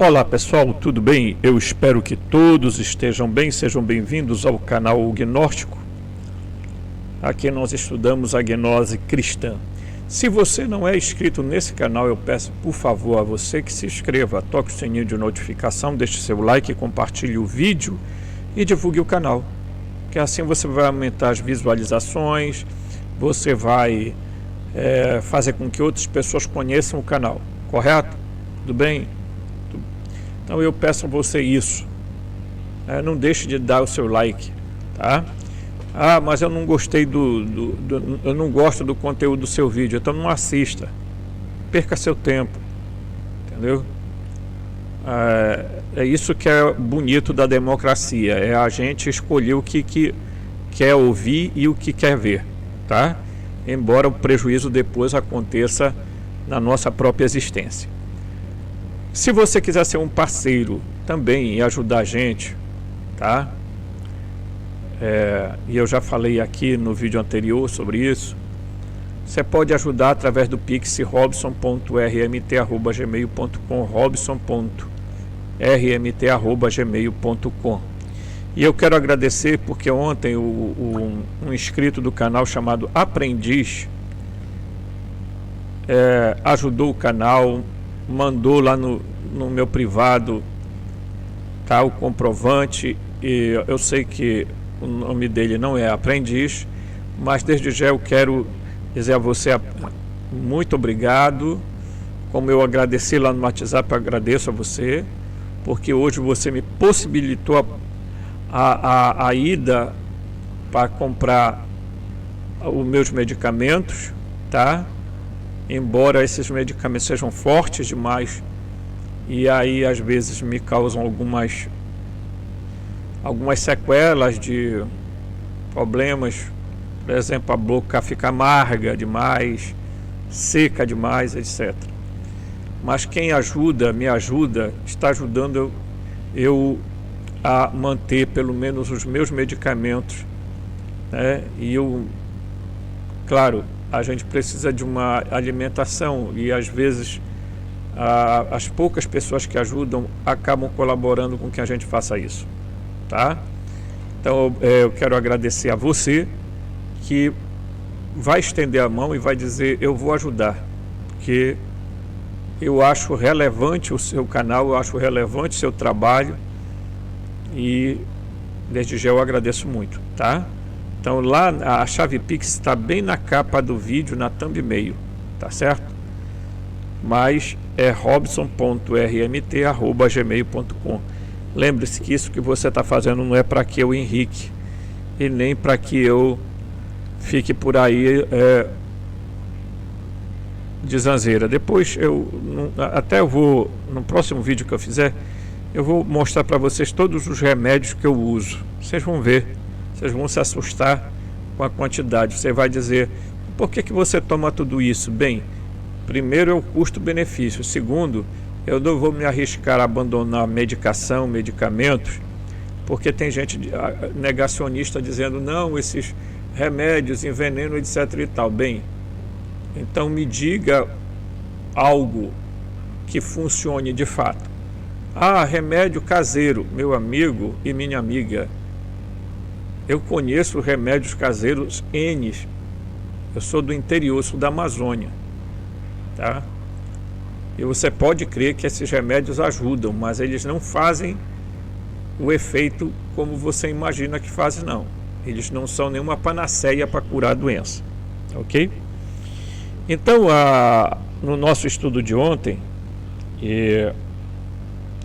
Olá pessoal, tudo bem? Eu espero que todos estejam bem, sejam bem-vindos ao canal Gnóstico. Aqui nós estudamos a gnose cristã. Se você não é inscrito nesse canal, eu peço por favor a você que se inscreva, toque o sininho de notificação, deixe seu like, compartilhe o vídeo e divulgue o canal. Que assim você vai aumentar as visualizações, você vai fazer com que outras pessoas conheçam o canal, correto? Tudo bem? Então eu peço a você isso, não deixe de dar o seu like, tá? Ah, mas eu não gostei eu não gosto do conteúdo do seu vídeo, então não assista, perca seu tempo, entendeu? É isso que é bonito da democracia, é a gente escolher o que quer ouvir e o que quer ver, tá? Embora o prejuízo depois aconteça na nossa própria existência. Se você quiser ser um parceiro também e ajudar a gente, tá? E eu já falei aqui no vídeo anterior sobre isso. Você pode ajudar através do Pix robson.rmt@gmail.com, robson.rmt@gmail.com. E eu quero agradecer porque ontem um inscrito do canal chamado Aprendiz ajudou o canal, mandou lá no meu privado, tá, o comprovante, e eu sei que o nome dele não é Aprendiz, mas desde já eu quero dizer a você muito obrigado. Como eu agradeci lá no WhatsApp, eu agradeço a você, porque hoje você me possibilitou a ida para comprar os meus medicamentos, tá? Embora esses medicamentos sejam fortes demais e aí às vezes me causam algumas sequelas de problemas, por exemplo, a boca fica amarga demais, seca demais, etc. Mas quem me ajuda, está ajudando eu a manter pelo menos os meus medicamentos, né? E claro, a gente precisa de uma alimentação e às vezes as poucas pessoas que ajudam acabam colaborando com que a gente faça isso, tá? Então eu quero agradecer a você que vai estender a mão e vai dizer: eu vou ajudar, porque eu acho relevante o seu canal, eu acho relevante o seu trabalho e desde já eu agradeço muito, tá? Então lá a chave Pix está bem na capa do vídeo, na thumbnail, tá certo? Mas é robson.rmt@gmail.com. Lembre-se que isso que você está fazendo não é para que eu enrique e nem para que eu fique por aí de zanzeira. Depois eu vou, no próximo vídeo que eu fizer, eu vou mostrar para vocês todos os remédios que eu uso. Vocês vão ver. Vocês vão se assustar com a quantidade. Você vai dizer: por que você toma tudo isso? Bem, primeiro é o custo-benefício. Segundo, eu não vou me arriscar a abandonar medicação, medicamentos, porque tem gente negacionista dizendo: não, esses remédios envenenam, etc e tal. Bem, então me diga algo que funcione de fato. Ah, remédio caseiro. Meu amigo e minha amiga, eu conheço remédios caseiros N. Eu sou do interior, sou da Amazônia, tá? E você pode crer que esses remédios ajudam, mas eles não fazem o efeito como você imagina que fazem, não. Eles não são nenhuma panaceia para curar a doença, ok? Então, no nosso estudo de ontem,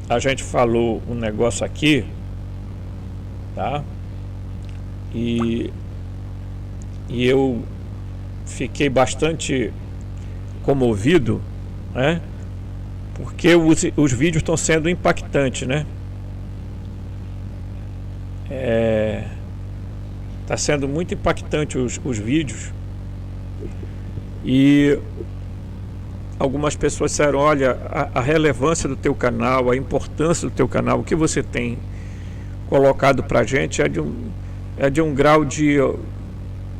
a gente falou um negócio aqui, tá? E eu fiquei bastante comovido, né? Porque os vídeos estão sendo impactantes, né? Está sendo muito impactante os vídeos. E algumas pessoas disseram: olha, a relevância do teu canal, a importância do teu canal, o que você tem colocado para a gente é de um grau de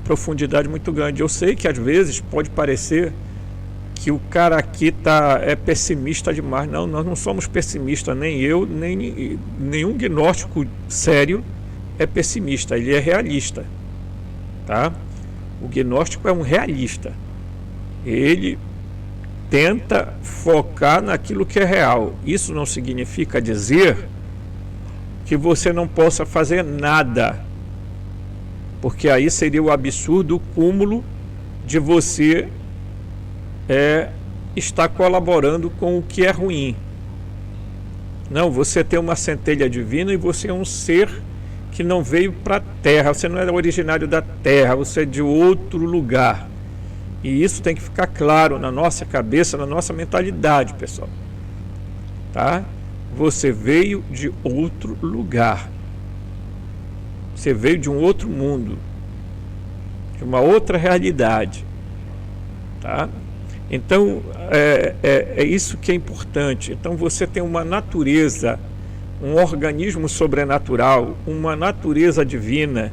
profundidade muito grande. Eu sei que às vezes pode parecer que o cara aqui é pessimista demais. Não, nós não somos pessimistas, nem eu, nem nenhum gnóstico sério é pessimista, ele é realista, tá? O gnóstico é um realista, ele tenta focar naquilo que é real. Isso não significa dizer que você não possa fazer nada, porque aí seria o absurdo, o cúmulo de você estar colaborando com o que é ruim. Não, você tem uma centelha divina e você é um ser que não veio para a Terra, você não é originário da Terra, você é de outro lugar. E isso tem que ficar claro na nossa cabeça, na nossa mentalidade, pessoal. Tá? Você veio de outro lugar. Você veio de um outro mundo, de uma outra realidade. Tá? Então, é isso que é importante. Então, você tem uma natureza, um organismo sobrenatural, uma natureza divina,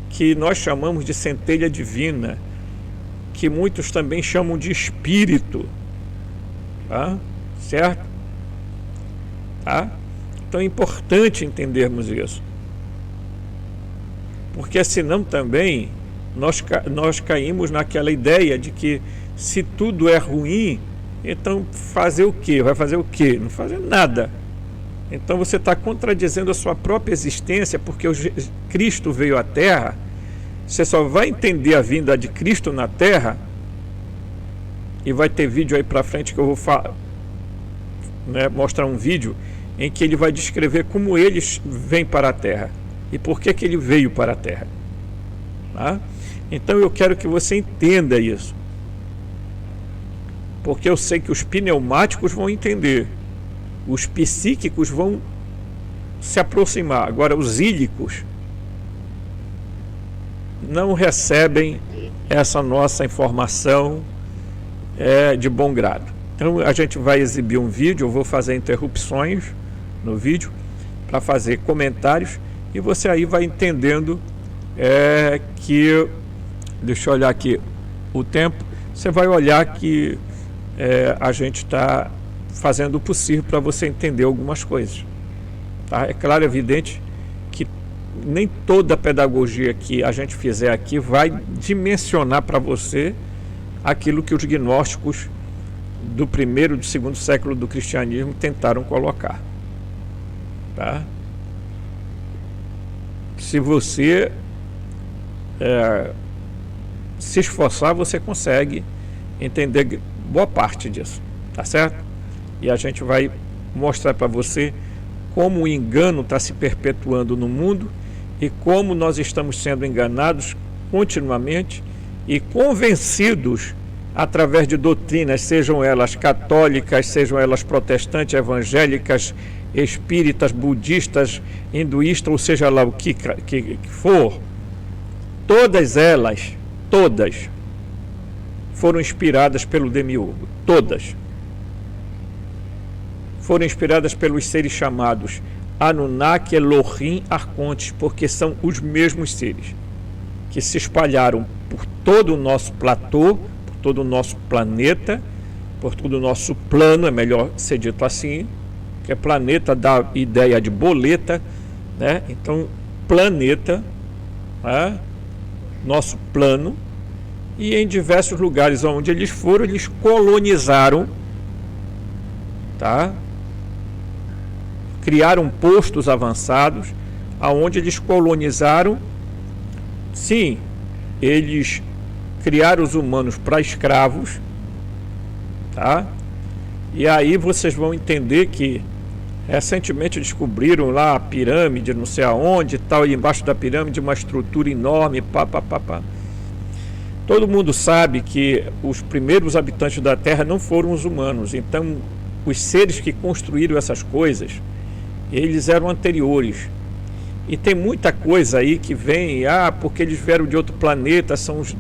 que nós chamamos de centelha divina, que muitos também chamam de espírito. Tá? Certo? Tá? Então, é importante entendermos isso. Porque senão também nós caímos naquela ideia de que se tudo é ruim, então fazer o quê? Vai fazer o quê? Não fazer nada. Então você está contradizendo a sua própria existência, porque Cristo veio à Terra. Você só vai entender a vinda de Cristo na Terra, e vai ter vídeo aí para frente que eu vou mostrar um vídeo em que ele vai descrever como ele vem para a Terra e por que ele veio para a Terra. Tá? Então eu quero que você entenda isso, porque eu sei que os pneumáticos vão entender, os psíquicos vão se aproximar. Agora os ílicos não recebem essa nossa informação de bom grado. Então a gente vai exibir um vídeo, eu vou fazer interrupções no vídeo para fazer comentários, e você aí vai entendendo que, deixa eu olhar aqui o tempo, você vai olhar que a gente está fazendo o possível para você entender algumas coisas. Tá? É claro, é evidente que nem toda a pedagogia que a gente fizer aqui vai dimensionar para você aquilo que os gnósticos do primeiro e do segundo século do cristianismo tentaram colocar. Tá? Se você se esforçar, você consegue entender boa parte disso, tá certo? E a gente vai mostrar para você como o engano está se perpetuando no mundo e como nós estamos sendo enganados continuamente e convencidos através de doutrinas, sejam elas católicas, sejam elas protestantes, evangélicas, espíritas, budistas, hinduístas, ou seja lá o que for, todas elas, foram inspiradas pelo Demiurgo, todas. Foram inspiradas pelos seres chamados Anunnaki, Elohim, Arcontes, porque são os mesmos seres que se espalharam por todo o nosso platô, por todo o nosso planeta, por todo o nosso plano, é melhor ser dito assim, que planeta dá ideia de boleta, né? Então, planeta, né? Nosso plano, e em diversos lugares onde eles foram, eles colonizaram, tá? Criaram postos avançados, aonde eles colonizaram. Sim, eles criaram os humanos para escravos, tá? E aí vocês vão entender que recentemente descobriram lá a pirâmide, não sei aonde, tal, e embaixo da pirâmide uma estrutura enorme, pá. Todo mundo sabe que os primeiros habitantes da Terra não foram os humanos. Então, os seres que construíram essas coisas, eles eram anteriores. E tem muita coisa aí que vem, porque eles vieram de outro planeta, são os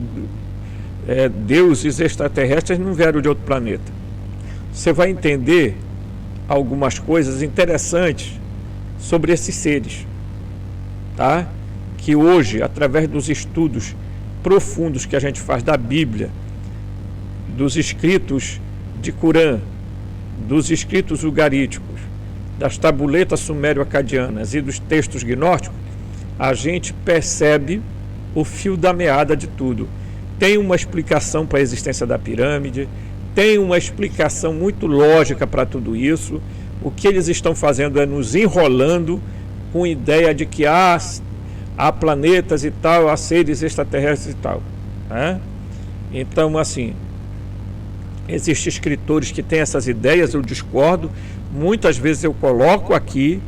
deuses extraterrestres, não vieram de outro planeta. Você vai entender algumas coisas interessantes sobre esses seres, tá? Que hoje, através dos estudos profundos que a gente faz da Bíblia, dos escritos de Qurã, dos escritos ugaríticos, das tabuletas sumério-acadianas e dos textos gnósticos, a gente percebe o fio da meada de tudo. Tem uma explicação para a existência da pirâmide, tem uma explicação muito lógica para tudo isso. O que eles estão fazendo é nos enrolando com ideia de que há planetas e tal, há seres extraterrestres e tal, né? Então, assim, existem escritores que têm essas ideias, eu discordo. Muitas vezes eu coloco aqui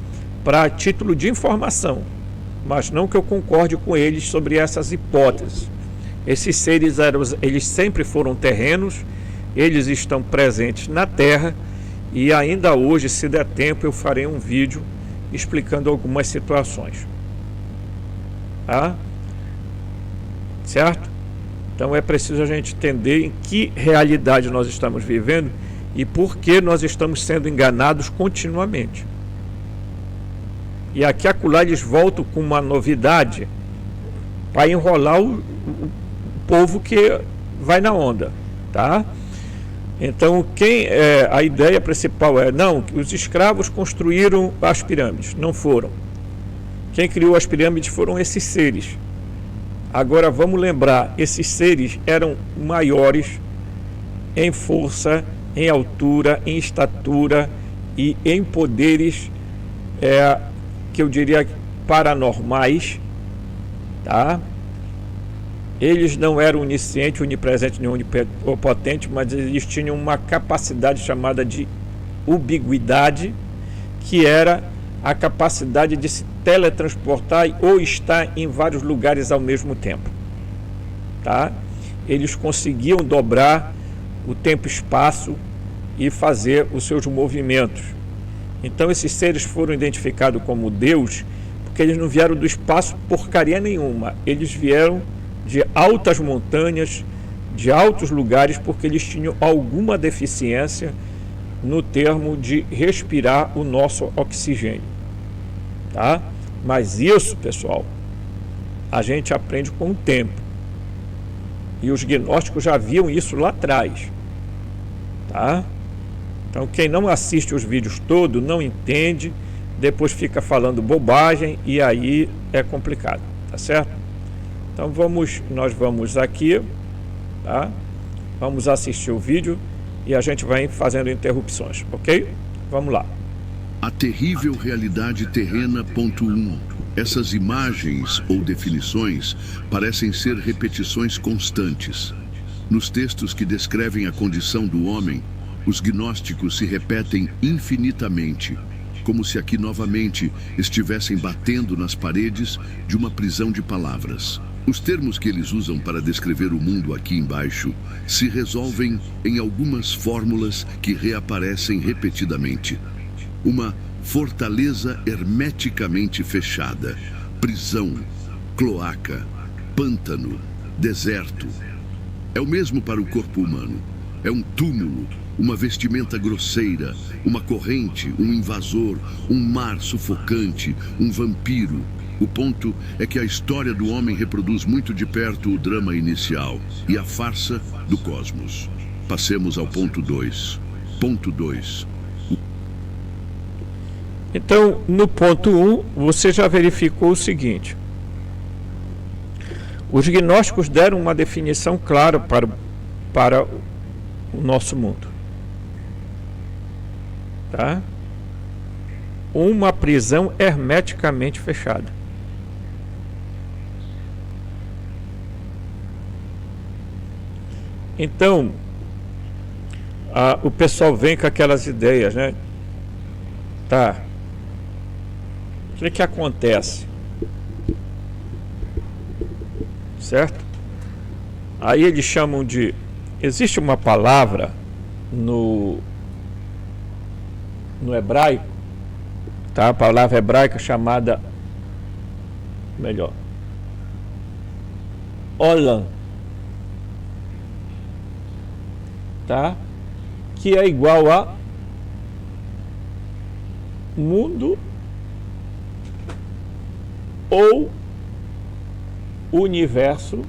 para título de informação, mas não que eu concorde com eles sobre essas hipóteses. Esses seres eles sempre foram terrenos, eles estão presentes na Terra, e ainda hoje, se der tempo, eu farei um vídeo explicando algumas situações. Tá? Certo? Então é preciso a gente entender em que realidade nós estamos vivendo e por que nós estamos sendo enganados continuamente. E aqui acolá eles voltam com uma novidade para enrolar o povo que vai na onda, tá? Então a ideia principal é, não, os escravos construíram as pirâmides. Não foram. Quem criou as pirâmides foram esses seres. Agora vamos lembrar, esses seres eram maiores em força, em altura, em estatura e em poderes que eu diria paranormais, tá? Eles não eram oniscientes, onipresentes nem onipotentes, mas eles tinham uma capacidade chamada de ubiguidade, que era a capacidade de se teletransportar ou estar em vários lugares ao mesmo tempo, tá? Eles conseguiam dobrar o tempo e espaço e fazer os seus movimentos. Então esses seres foram identificados como Deus porque eles não vieram do espaço porcaria nenhuma, eles vieram de altas montanhas, de altos lugares, porque eles tinham alguma deficiência no termo de respirar o nosso oxigênio, tá? Mas isso, pessoal, a gente aprende com o tempo, e os gnósticos já viam isso lá atrás, tá? Então quem não assiste os vídeos todos não entende, depois fica falando bobagem e aí é complicado, tá certo? Então nós vamos aqui, tá? Vamos assistir o vídeo e a gente vai fazendo interrupções, ok? Vamos lá. A terrível realidade terrena, ponto 1. Essas imagens ou definições parecem ser repetições constantes. Nos textos que descrevem a condição do homem, os gnósticos se repetem infinitamente, como se aqui novamente estivessem batendo nas paredes de uma prisão de palavras. Os termos que eles usam para descrever o mundo aqui embaixo se resolvem em algumas fórmulas que reaparecem repetidamente. Uma fortaleza hermeticamente fechada, prisão, cloaca, pântano, deserto. É o mesmo para o corpo humano. É um túmulo, uma vestimenta grosseira, uma corrente, um invasor, um mar sufocante, um vampiro. O ponto é que a história do homem reproduz muito de perto o drama inicial e a farsa do cosmos. Passemos ao ponto 2. Ponto 2. Então, no ponto 1, você já verificou o seguinte. Os gnósticos deram uma definição clara para o nosso mundo. Tá? Uma prisão hermeticamente fechada. Então, o pessoal vem com aquelas ideias, né? Tá. O que acontece? Certo? Aí eles chamam de... Existe uma palavra no hebraico, tá? A palavra hebraica chamada... Melhor. Olam. Tá? Que é igual a mundo ou universo,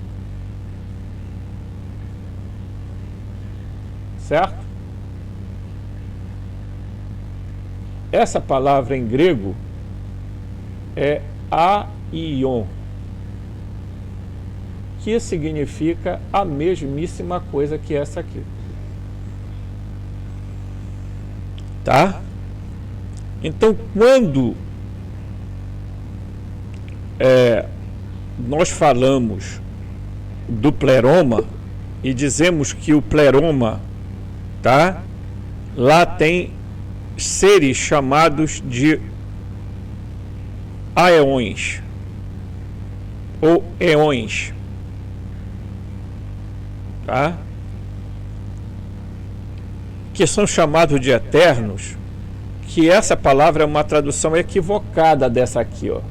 certo? essa palavra em grego é aion, que significa a mesmíssima coisa que essa aqui. Tá? Então, quando nós falamos do pleroma e dizemos que o pleroma, tá? Lá tem seres chamados de aeões ou eões, tá? Que são chamados de eternos, que essa palavra é uma tradução equivocada dessa aqui, ó.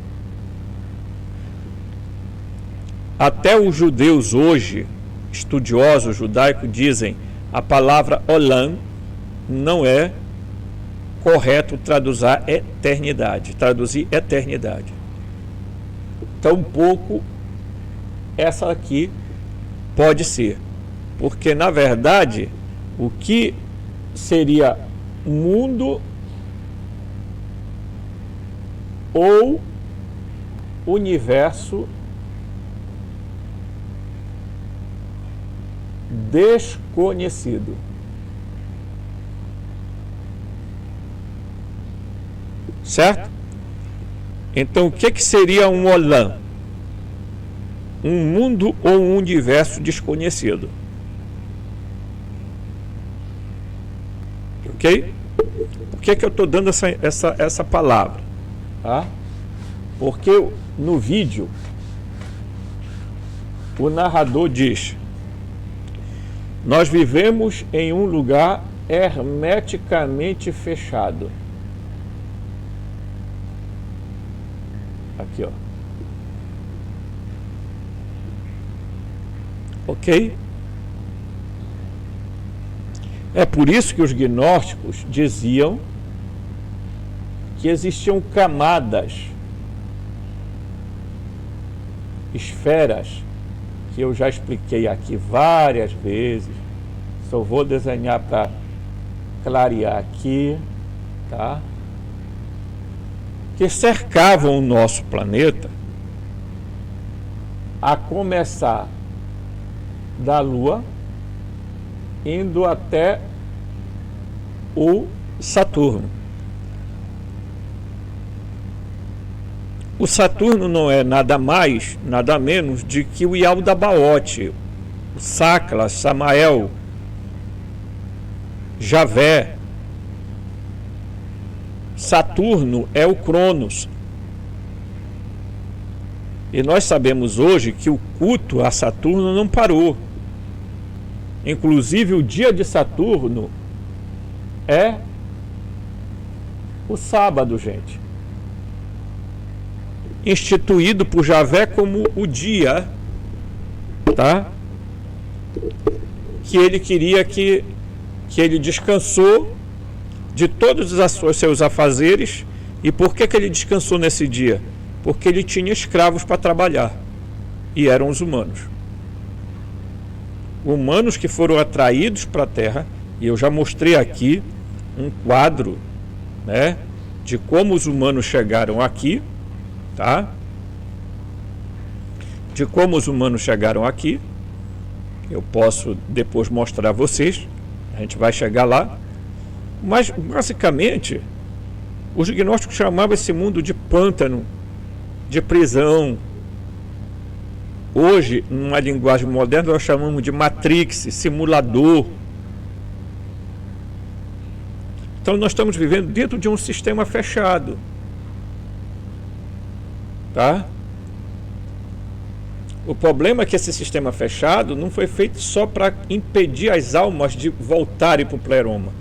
Até os judeus hoje, estudiosos judaicos, dizem a palavra olam não é correto traduzir eternidade. Tampouco essa aqui pode ser, porque na verdade o que seria mundo ou universo desconhecido. Certo? Então, o que seria um olam? Um mundo ou um universo desconhecido. Ok? Por que eu estou dando essa palavra? Tá? Porque no vídeo o narrador diz: nós vivemos em um lugar hermeticamente fechado. Aqui, ó. Ok? É por isso que os gnósticos diziam que existiam camadas, esferas, que eu já expliquei aqui várias vezes. Só vou desenhar para clarear aqui, tá? Que cercavam o nosso planeta, a começar da Lua, indo até o Saturno. O Saturno não é nada mais, nada menos de que o Yaldabaoth, o Sakla, Samael, Javé. Saturno é o Cronos. E nós sabemos hoje que o culto a Saturno não parou. Inclusive o dia de Saturno é o sábado, gente. Instituído por Javé como o dia, tá? Que ele queria que ele descansou de todos os seus afazeres. E por que ele descansou nesse dia? Porque ele tinha escravos para trabalhar, e eram os humanos. Humanos que foram atraídos para a Terra, e eu já mostrei aqui um quadro, né, de como os humanos chegaram aqui, tá? De como os humanos chegaram aqui. Eu posso depois mostrar a vocês, a gente vai chegar lá. Mas, basicamente, os gnósticos chamavam esse mundo de pântano, de prisão. Hoje, numa linguagem moderna, nós chamamos de matrix, simulador. Então, nós estamos vivendo dentro de um sistema fechado. Tá? O problema é que esse sistema fechado não foi feito só para impedir as almas de voltarem para o pleroma.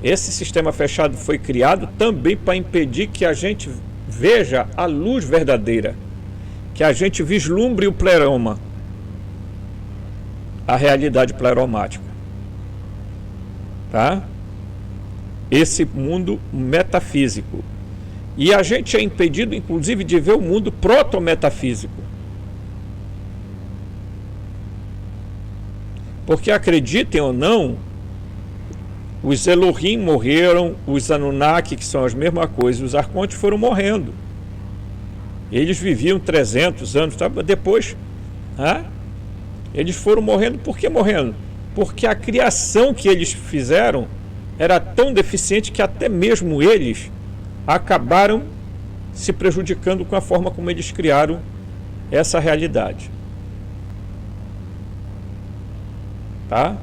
Esse sistema fechado foi criado também para impedir que a gente veja a luz verdadeira, que a gente vislumbre o pleroma, a realidade pleromática, tá? Esse mundo metafísico. E a gente é impedido, inclusive, de ver o mundo proto-metafísico. Porque, acreditem ou não, Os Elohim morreram, os Anunnaki, que são as mesmas coisas, os arcontes foram morrendo. Eles viviam 300 anos, tá? Depois, eles foram morrendo. Por que morrendo? Porque a criação que eles fizeram era tão deficiente que até mesmo eles acabaram se prejudicando com a forma como eles criaram essa realidade. Tá?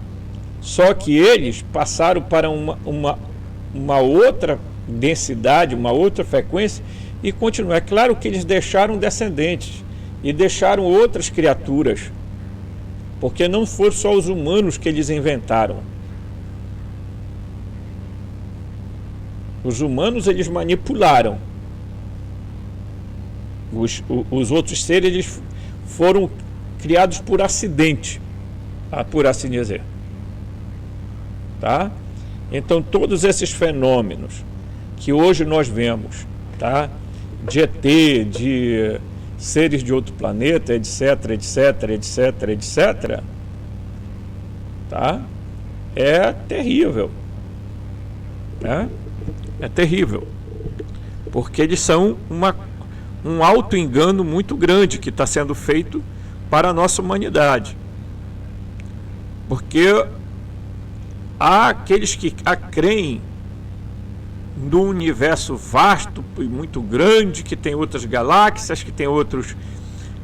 Só que eles passaram para uma outra densidade, uma outra frequência e continuam. É claro que eles deixaram descendentes e deixaram outras criaturas, porque não foram só os humanos que eles inventaram. Os humanos eles manipularam. Os outros seres eles foram criados por acidente, por assim dizer. Tá? Então todos esses fenômenos que hoje nós vemos, tá? De ET, de seres de outro planeta, etc, etc, etc, etc, tá? É terrível, né? É terrível, porque eles são um auto-engano muito grande que está sendo feito para a nossa humanidade, porque há aqueles que creem no universo vasto e muito grande, que tem outras galáxias, que tem outros,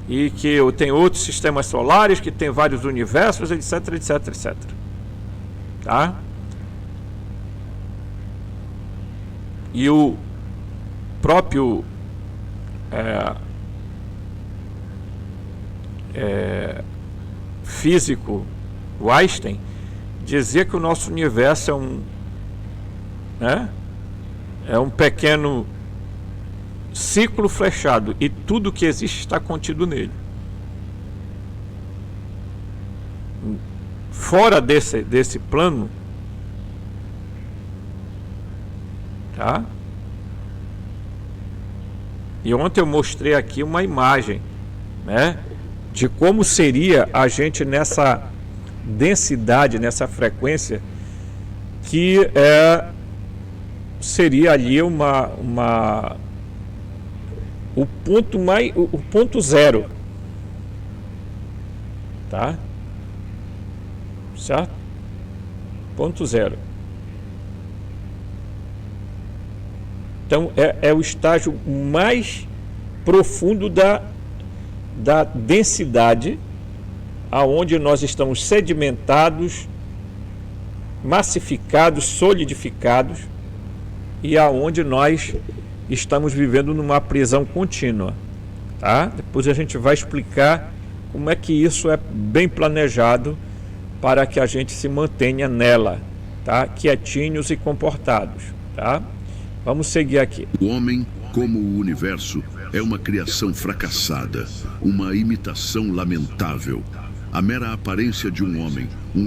e que tem outros sistemas solares, que tem vários universos, etc, etc, etc. Tá? E o próprio físico Einstein dizia que o nosso universo é um pequeno ciclo fechado e tudo que existe está contido nele. Fora desse plano, tá? E ontem eu mostrei aqui uma imagem, né, de como seria a gente nessa densidade, nessa frequência, que seria ali o ponto zero, tá? Certo? Ponto zero. Então é o estágio mais profundo da densidade, aonde nós estamos sedimentados, massificados, solidificados, e aonde nós estamos vivendo numa prisão contínua, tá? Depois a gente vai explicar como é que isso é bem planejado para que a gente se mantenha nela, tá? Quietinhos e comportados, tá? Vamos seguir aqui. O homem, como o universo, é uma criação fracassada, uma imitação lamentável, a mera aparência de um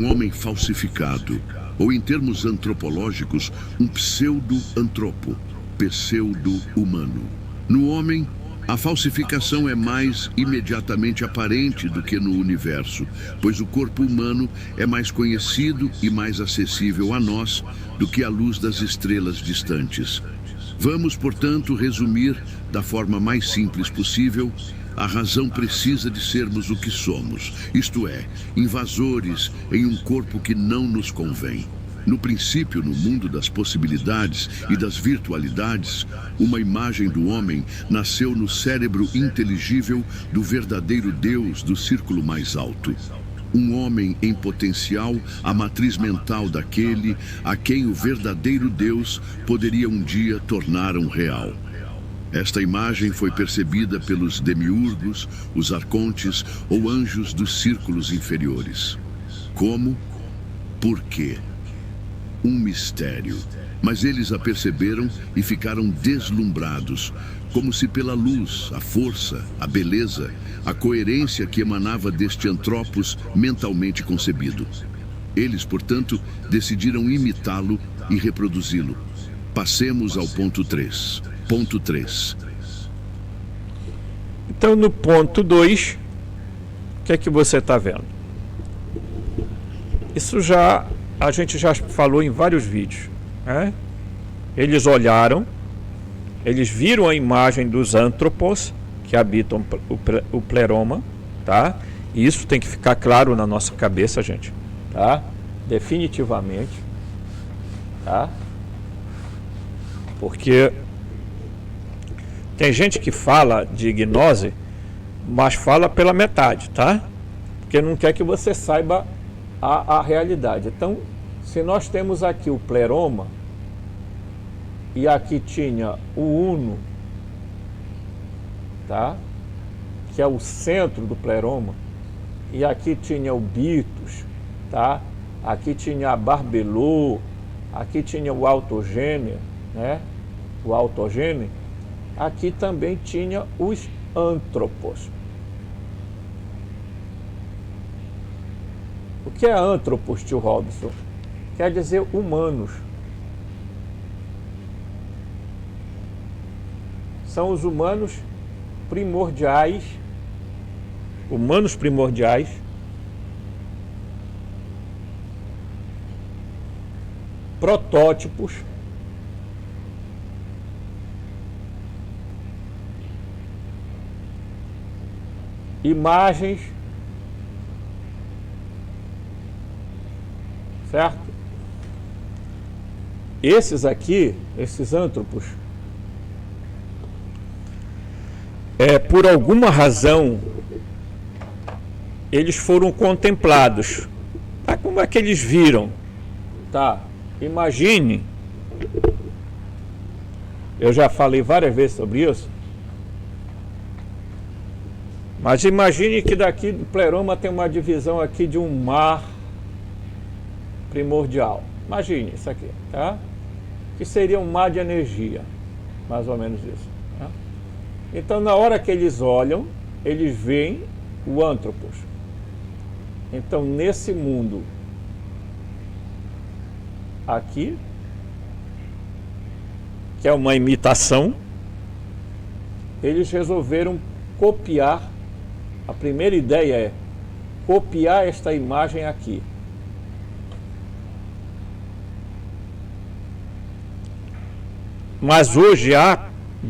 homem falsificado, ou em termos antropológicos, um pseudo-antropo, pseudo-humano. No homem, a falsificação é mais imediatamente aparente do que no universo, pois o corpo humano é mais conhecido e mais acessível a nós do que a luz das estrelas distantes. Vamos, portanto, resumir da forma mais simples possível a razão precisa de sermos o que somos, isto é, invasores em um corpo que não nos convém. No princípio, no mundo das possibilidades e das virtualidades, uma imagem do homem nasceu no cérebro inteligível do verdadeiro Deus do círculo mais alto. Um homem em potencial, a matriz mental daquele a quem o verdadeiro Deus poderia um dia tornar um real. Esta imagem foi percebida pelos demiurgos, os arcontes ou anjos dos círculos inferiores. Como? Por quê? Um mistério. Mas eles a perceberam e ficaram deslumbrados, como se pela luz, a força, a beleza, a coerência que emanava deste antropos mentalmente concebido. Eles, portanto, decidiram imitá-lo e reproduzi-lo. Passemos ao ponto 3. Ponto 3. Então, no ponto 2, o que é que você está vendo? Isso já a gente já falou em vários vídeos, né? Eles olharam, eles viram a imagem dos antropos que habitam o pleroma, tá? E isso tem que ficar claro na nossa cabeça, gente, tá? Definitivamente, tá? Porque tem gente que fala de gnose, mas fala pela metade, tá? Porque não quer que você saiba a realidade. Então, se nós temos aqui o pleroma, e aqui tinha o uno, tá? Que é o centro do pleroma, e aqui tinha o bitus, tá? Aqui tinha a barbelô, aqui tinha o autogênio, né? O autogênio. Aqui também tinha os antropos. O que é antropos, tio Robson? Quer dizer humanos. São os humanos primordiais, protótipos, imagens, certo? Esses aqui, esses antropos, por alguma razão, eles foram contemplados. Tá? Como é que eles viram? Tá? Imagine, eu já falei várias vezes sobre isso, mas imagine que daqui do pleroma tem uma divisão aqui de um mar primordial. Imagine isso aqui, tá? Que seria um mar de energia, mais ou menos isso. Tá? Então, na hora que eles olham, eles veem o antropos. Então, nesse mundo aqui, que é uma imitação, eles resolveram copiar. A primeira ideia é copiar esta imagem aqui. Mas hoje há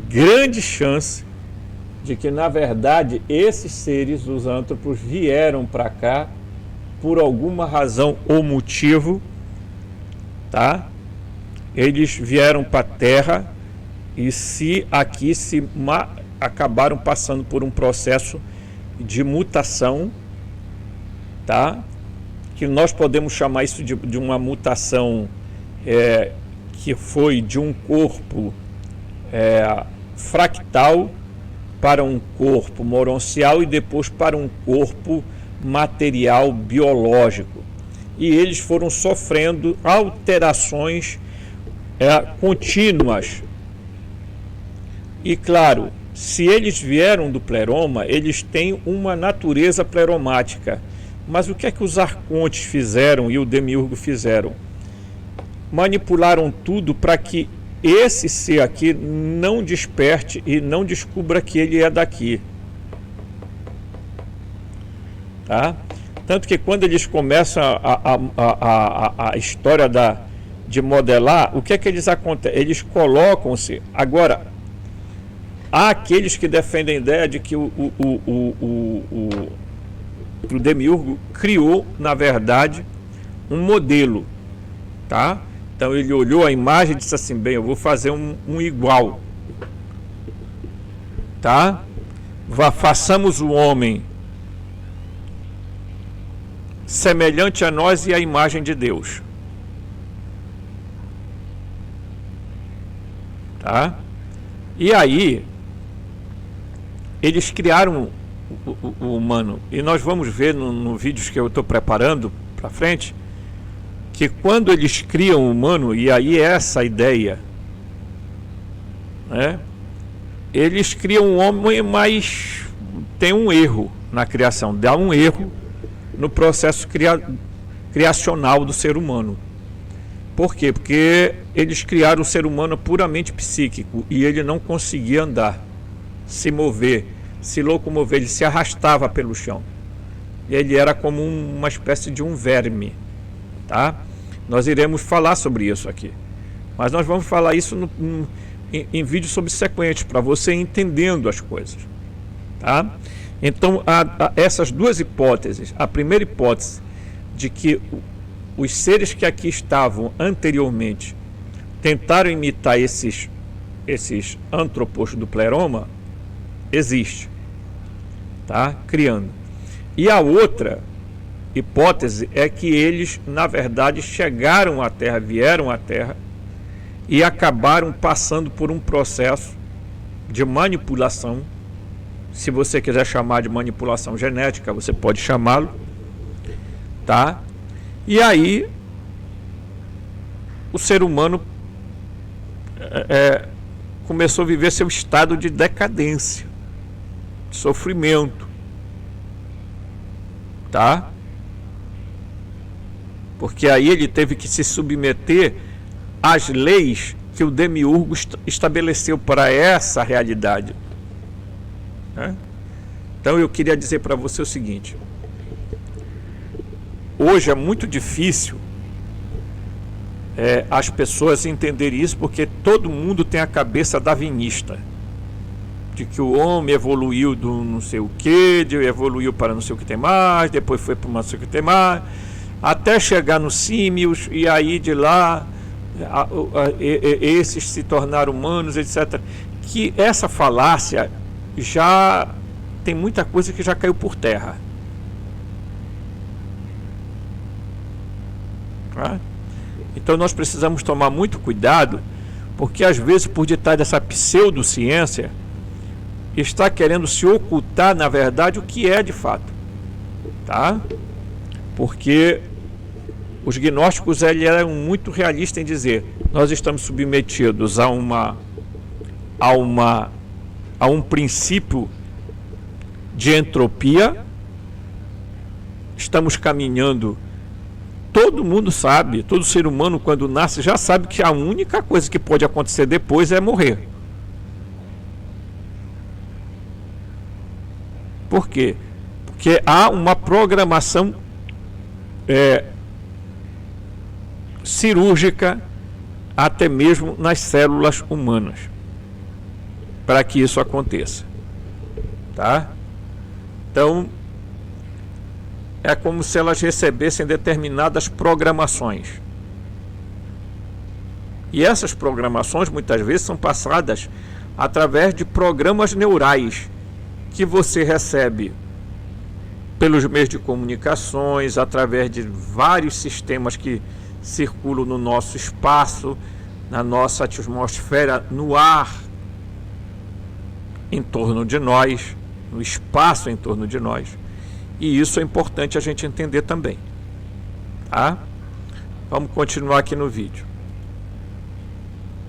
grande chance de que, na verdade, esses seres, os antropos, vieram para cá por alguma razão ou motivo, tá? Eles vieram para a Terra e acabaram passando por um processo de mutação, tá? Que nós podemos chamar isso de uma mutação que foi de um corpo fractal para um corpo moroncial e depois para um corpo material biológico. E eles foram sofrendo alterações contínuas. E claro, se eles vieram do pleroma, eles têm uma natureza pleromática. Mas o que é que os arcontes fizeram e o demiurgo fizeram? Manipularam tudo para que esse ser aqui não desperte e não descubra que ele é daqui. Tá? Tanto que quando eles começam a história de modelar, o que é que eles acontecem? Eles colocam-se. Agora, há aqueles que defendem a ideia de que o demiurgo criou, na verdade, um modelo. Tá? Então ele olhou a imagem e disse assim: bem, eu vou fazer um igual. Tá? Façamos o homem semelhante a nós e à imagem de Deus. Tá? E aí eles criaram o humano. E nós vamos ver no vídeos que eu estou preparando para frente, que quando eles criam o humano, e aí é essa ideia, né? Eles criam um homem, mas tem um erro na criação, dá um erro no processo criacional do ser humano. Por quê? Porque eles criaram o ser humano puramente psíquico e ele não conseguia andar, se mover, se locomover, ele se arrastava pelo chão. Ele era como uma espécie de um verme, tá? Nós iremos falar sobre isso aqui. Mas nós vamos falar isso em vídeos subsequentes, para você entendendo as coisas. Tá? Então, essas duas hipóteses. A primeira hipótese de que os seres que aqui estavam anteriormente tentaram imitar esses antropos do Pleroma, existe. Tá? Criando. E a outra hipótese é que eles, na verdade, chegaram à Terra, vieram à Terra e acabaram passando por um processo de manipulação. Se você quiser chamar de manipulação genética, você pode chamá-lo, tá? E aí o ser humano começou a viver seu estado de decadência, de sofrimento, tá? Porque aí ele teve que se submeter às leis que o Demiurgo estabeleceu para essa realidade, né? Então eu queria dizer para você o seguinte: hoje é muito difícil as pessoas entenderem isso, porque todo mundo tem a cabeça darwinista, de que o homem evoluiu do não sei o que, evoluiu para não sei o que tem mais, depois foi para não sei o que tem mais, até chegar nos símios, e aí de lá esses se tornaram humanos, etc. Que essa falácia já tem muita coisa que já caiu por terra. Tá? Então nós precisamos tomar muito cuidado, porque às vezes por detrás dessa pseudociência está querendo se ocultar, na verdade, o que é de fato. Tá? Porque os gnósticos eram muito realistas em dizer: nós estamos submetidos a um princípio de entropia, estamos caminhando. Todo mundo sabe, todo ser humano quando nasce já sabe que a única coisa que pode acontecer depois é morrer. Por quê? Porque há uma programação cirúrgica até mesmo nas células humanas para que isso aconteça, tá? Então é como se elas recebessem determinadas programações, e essas programações muitas vezes são passadas através de programas neurais que você recebe pelos meios de comunicações, através de vários sistemas que circulam no nosso espaço, na nossa atmosfera, no ar em torno de nós, no espaço em torno de nós. E isso é importante a gente entender também, tá? Vamos continuar aqui no vídeo.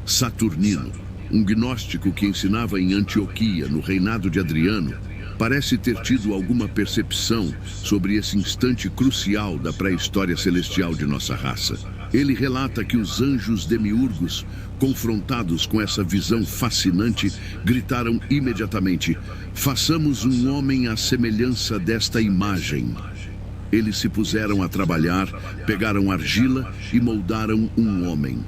Saturnino, um gnóstico que ensinava em Antioquia, no reinado de Adriano, parece ter tido alguma percepção sobre esse instante crucial da pré-história celestial de nossa raça. Ele relata que os anjos demiurgos, confrontados com essa visão fascinante, gritaram imediatamente: façamos um homem à semelhança desta imagem. Eles se puseram a trabalhar, pegaram argila e moldaram um homem.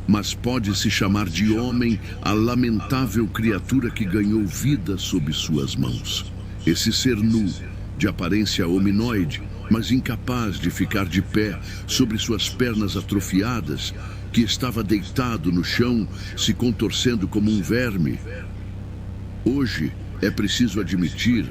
Mas pode-se chamar de homem a lamentável criatura que ganhou vida sob suas mãos. Esse ser nu, de aparência hominoide, mas incapaz de ficar de pé sobre suas pernas atrofiadas, que estava deitado no chão, se contorcendo como um verme. Hoje, é preciso admitir,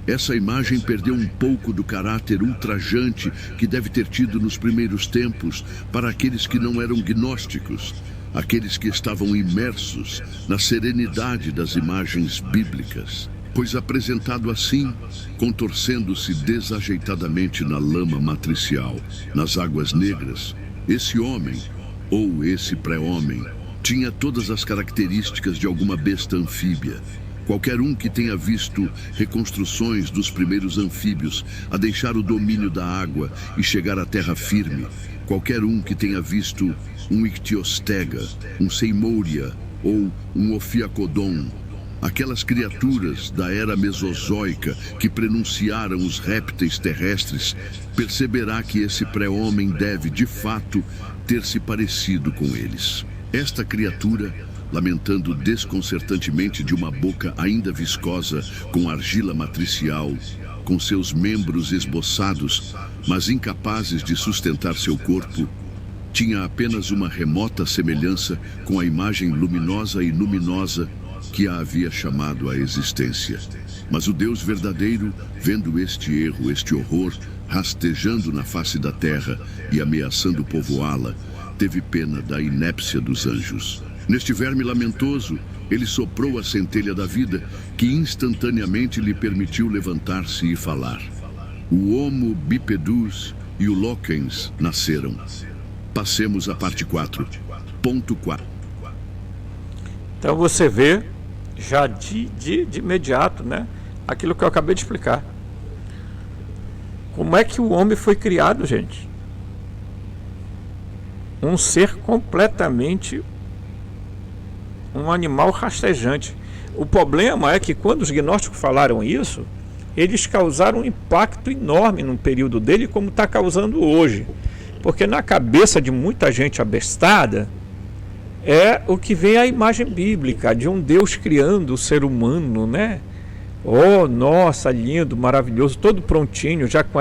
essa imagem perdeu um pouco do caráter ultrajante que deve ter tido nos primeiros tempos para aqueles que não eram gnósticos, aqueles que estavam imersos na serenidade das imagens bíblicas. Pois apresentado assim, contorcendo-se desajeitadamente na lama matricial, nas águas negras, esse homem, ou esse pré-homem, tinha todas as características de alguma besta anfíbia. Qualquer um que tenha visto reconstruções dos primeiros anfíbios a deixar o domínio da água e chegar à terra firme, qualquer um que tenha visto um ictiostega, um seimouria ou um ofiacodon, Aquelas criaturas da era mesozoica que prenunciaram os répteis terrestres, perceberá que esse pré-homem deve, de fato, ter se parecido com eles. Esta criatura, lamentando desconcertantemente de uma boca ainda viscosa, com argila matricial, com seus membros esboçados, mas incapazes de sustentar seu corpo, tinha apenas uma remota semelhança com a imagem luminosa e luminosa que a havia chamado à existência. Mas o Deus verdadeiro, vendo este erro, este horror, rastejando na face da terra e ameaçando povoá-la, teve pena da inépcia dos anjos. Neste verme lamentoso, ele soprou a centelha da vida, que instantaneamente lhe permitiu levantar-se e falar. O Homo bipedus e o Loquens nasceram. Passemos à parte 4. Ponto 4. Então você vê, já de imediato, né, aquilo que eu acabei de explicar. Como é que o homem foi criado, gente? Um ser completamente, um animal rastejante. O problema é que quando os gnósticos falaram isso, eles causaram um impacto enorme num período dele, como está causando hoje. Porque na cabeça de muita gente abestada, é o que vem a imagem bíblica de um Deus criando o ser humano, né? Oh, nossa, lindo, maravilhoso, todo prontinho, já com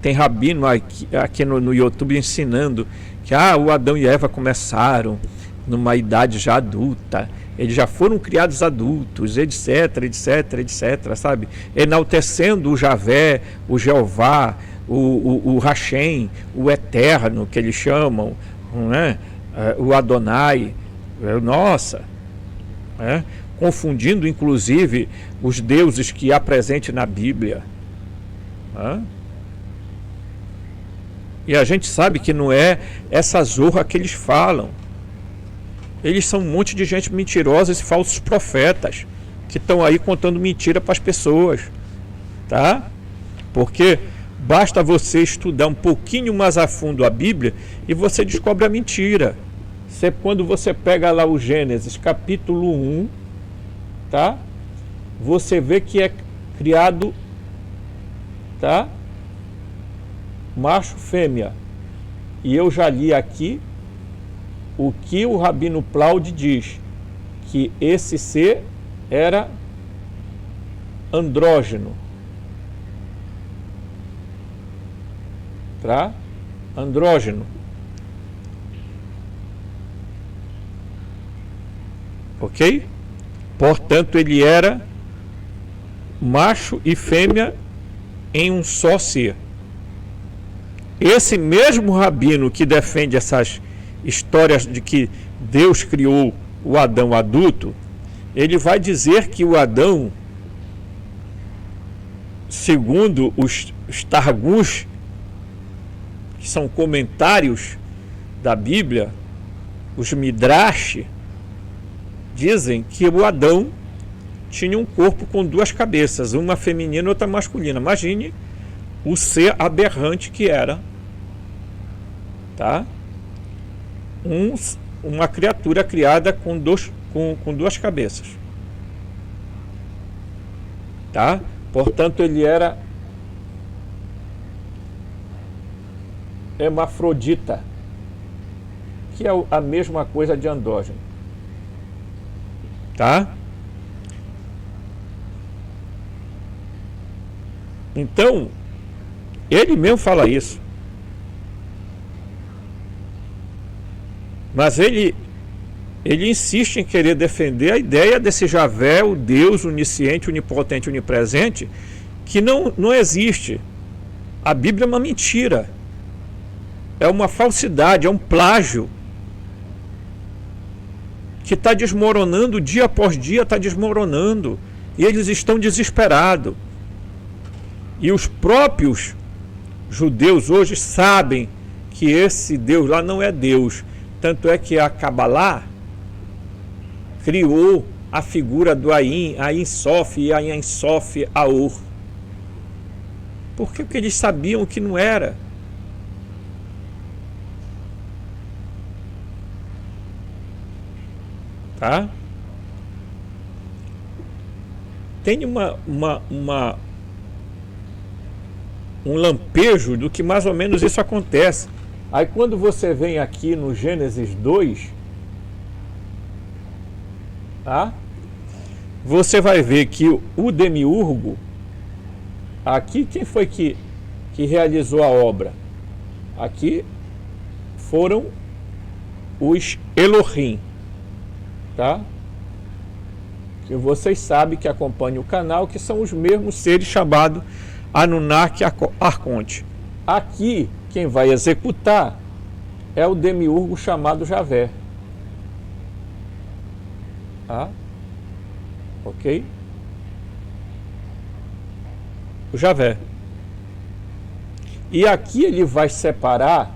tem rabino aqui no YouTube ensinando que o Adão e Eva começaram numa idade já adulta, eles já foram criados adultos, etc, etc, etc, sabe? Enaltecendo o Javé, o Jeová, o Hashem, o Eterno, que eles chamam, né? O Adonai, nossa, confundindo inclusive os deuses que há presente na Bíblia. E a gente sabe que não é essa zorra que eles falam. Eles são um monte de gente mentirosa e falsos profetas que estão aí contando mentira para as pessoas, tá? Porque basta você estudar um pouquinho mais a fundo a Bíblia e você descobre a mentira. Quando você pega lá o Gênesis capítulo 1, tá? Você vê que é criado, tá? Macho, fêmea. E eu já li aqui o que o Rabino Plaud diz, que esse ser era andrógeno. Tá? Andrógeno. Ok? Portanto, ele era macho e fêmea em um só ser. Esse mesmo rabino que defende essas histórias de que Deus criou o Adão adulto, ele vai dizer que o Adão, segundo os Targums, que são comentários da Bíblia, os Midrash, dizem que o Adão tinha um corpo com duas cabeças, uma feminina e outra masculina. Imagine o ser aberrante que era, tá? Uma criatura criada com duas cabeças, tá? Portanto, ele era hermafrodita, que é a mesma coisa de andrógeno, tá? Então, ele mesmo fala isso. Mas ele insiste em querer defender a ideia desse Javé, o Deus onisciente, onipotente, onipresente, que não existe. A Bíblia é uma mentira. É uma falsidade, é um plágio que está desmoronando, dia após dia está desmoronando. E eles estão desesperados. E os próprios judeus hoje sabem que esse Deus lá não é Deus. Tanto é que a Kabbalah criou a figura do Ain Sof e Ain Sof Aor. Porque eles sabiam que não era. Tá? tem um lampejo do que mais ou menos isso acontece. Aí quando você vem aqui no Gênesis 2, tá? Você vai ver que o demiurgo, aqui quem foi que realizou a obra? Aqui foram os Elohim, tá? Que vocês sabem que acompanham o canal, que são os mesmos seres chamados Anunnaki e Arconte. Aqui, quem vai executar é o demiurgo chamado Javé. Tá? Ok? O Javé. E aqui ele vai separar,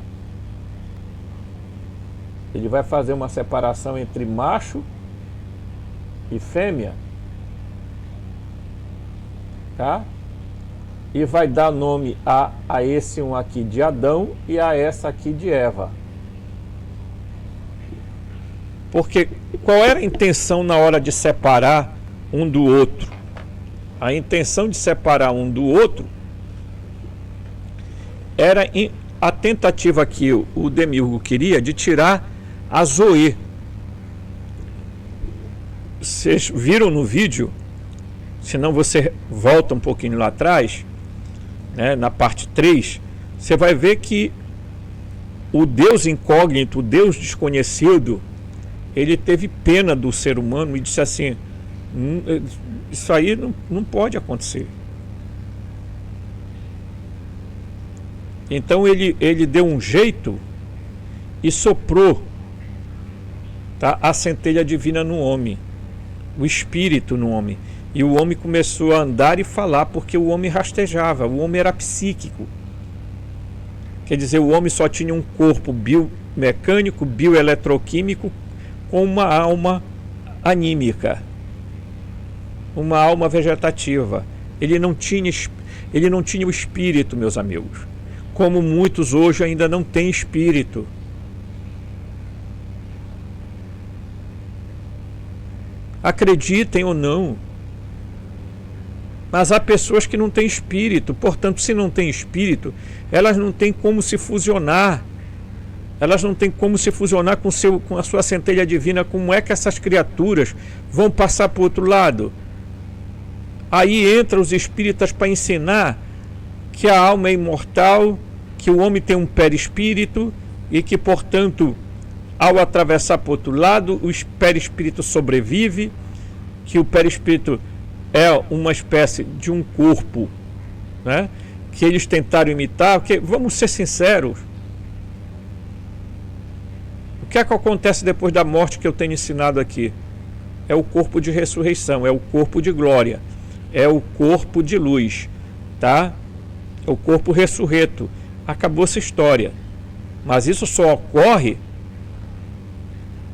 ele vai fazer uma separação entre macho e fêmea, tá? E vai dar nome a esse um aqui de Adão e a essa aqui de Eva. Porque qual era a intenção na hora de separar um do outro? A intenção de separar um do outro era a tentativa que o demiurgo queria de tirar a Zoe. Vocês viram no vídeo, se não você volta um pouquinho lá atrás, né, na parte 3, você vai ver que o Deus incógnito, o Deus desconhecido, ele teve pena do ser humano e disse assim: isso aí não pode acontecer. Então ele deu um jeito e soprou, tá, a centelha divina no homem, o espírito no homem. E o homem começou a andar e falar, porque o homem rastejava, o homem era psíquico. Quer dizer, o homem só tinha um corpo biomecânico, bioeletroquímico, com uma alma anímica, uma alma vegetativa. Ele não tinha o espírito, meus amigos. Como muitos hoje ainda não têm espírito. Acreditem ou não, mas há pessoas que não têm espírito. Portanto, se não têm espírito, elas não têm como se fusionar. Elas não têm como se fusionar com a sua centelha divina. Como é que essas criaturas vão passar para o outro lado? Aí entram os espíritas para ensinar que a alma é imortal, que o homem tem um perispírito e que, portanto, ao atravessar para o outro lado, o perispírito sobrevive, que o perispírito é uma espécie de um corpo, né, que eles tentaram imitar. Porque, vamos ser sinceros, o que é que acontece depois da morte que eu tenho ensinado aqui? É o corpo de ressurreição, é o corpo de glória, é o corpo de luz, tá? É o corpo ressurreto. Acabou essa história. Mas isso só ocorre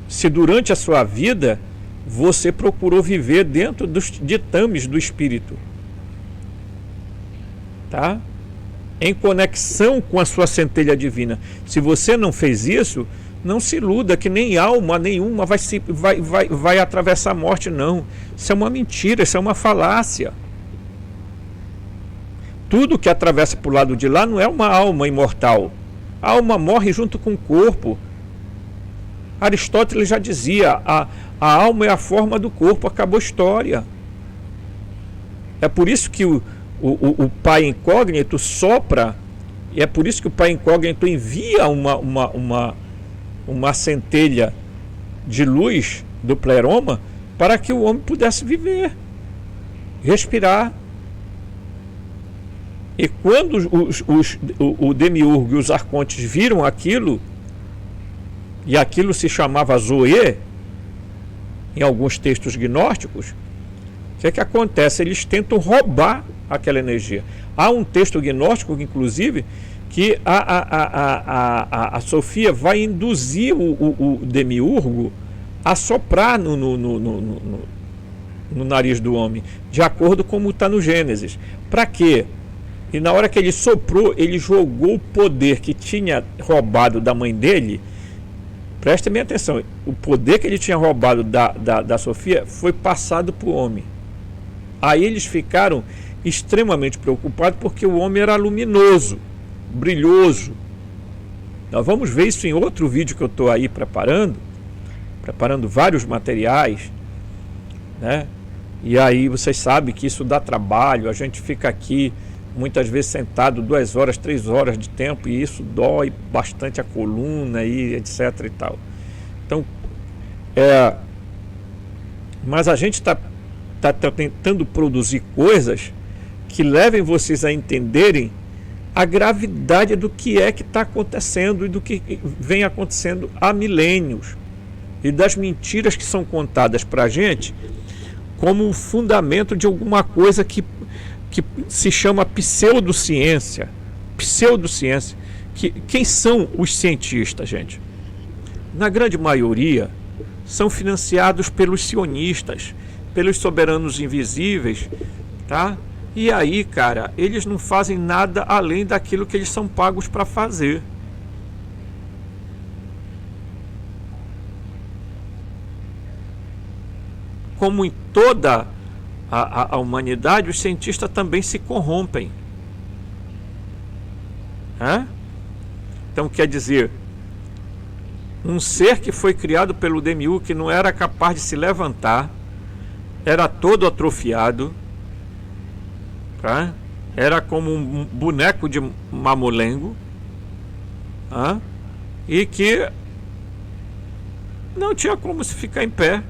se durante a sua vida você procurou viver dentro dos ditames do espírito, tá? Em conexão com a sua centelha divina. Se você não fez isso, não se iluda que nem alma nenhuma vai atravessar a morte, não. Isso é uma mentira, isso é uma falácia. Tudo que atravessa para o lado de lá não é uma alma imortal. A alma morre junto com o corpo. Aristóteles já dizia: a alma é a forma do corpo. Acabou a história. É por isso que o Pai incógnito sopra, e é por isso que o Pai incógnito envia uma centelha de luz do pleroma para que o homem pudesse viver, respirar. E quando o demiurgo e os arcontes viram aquilo, e aquilo se chamava Zoe, em alguns textos gnósticos, o que acontece? Eles tentam roubar aquela energia. Há um texto gnóstico, inclusive, que a Sofia vai induzir o demiurgo a soprar no nariz do homem, de acordo com como está no Gênesis. Para quê? E na hora que ele soprou, ele jogou o poder que tinha roubado da mãe dele. Prestem bem atenção, o poder que ele tinha roubado da Sofia foi passado para o homem. Aí eles ficaram extremamente preocupados porque o homem era luminoso, brilhoso. Nós vamos ver isso em outro vídeo que eu estou aí preparando vários materiais, né? E aí vocês sabem que isso dá trabalho, a gente fica aqui muitas vezes sentado 2 horas, 3 horas de tempo, e isso dói bastante a coluna e etc e tal. Então, mas a gente está tentando produzir coisas que levem vocês a entenderem a gravidade do que é que está acontecendo e do que vem acontecendo há milênios, e das mentiras que são contadas para a gente como o fundamento de alguma coisa que se chama pseudociência. Pseudociência. Quem são os cientistas, gente? Na grande maioria, são financiados pelos sionistas, pelos soberanos invisíveis, tá? E aí, cara, eles não fazem nada além daquilo que eles são pagos para fazer. Como em toda a humanidade, os cientistas também se corrompem. Então, quer dizer, um ser que foi criado pelo Demiurgo, que não era capaz de se levantar, era todo atrofiado, tá? Era como um boneco de mamulengo, e que não tinha como se ficar em pé.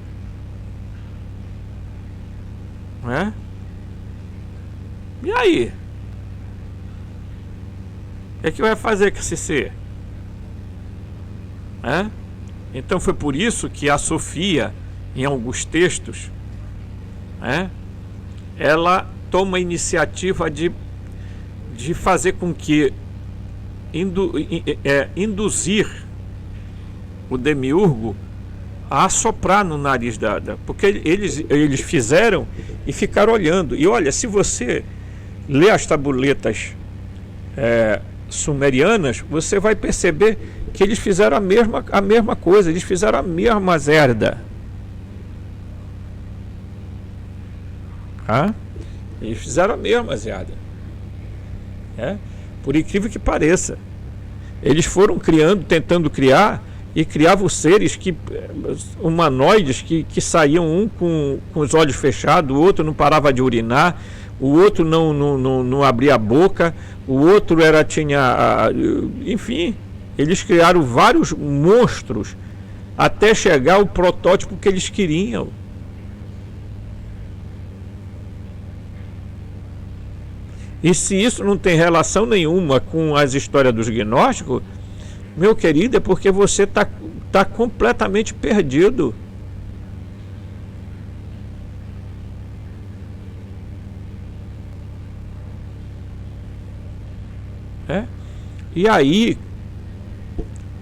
E aí? O que vai fazer com esse ser? Então foi por isso que a Sofia, em alguns textos, ela toma a iniciativa de fazer com que induzir o Demiurgo a assoprar no nariz porque eles fizeram e ficaram olhando. E olha, se você lê as tabuletas sumerianas, você vai perceber que eles fizeram a mesma coisa, eles fizeram a mesma zerda. Eles fizeram a mesma zerda. Por incrível que pareça, eles foram tentando criar, e criavam seres humanoides que saíam um com os olhos fechados, o outro não parava de urinar, o outro não abria a boca, o outro enfim, eles criaram vários monstros até chegar ao protótipo que eles queriam. E se isso não tem relação nenhuma com as histórias dos gnósticos, meu querido, é porque você tá completamente perdido. E aí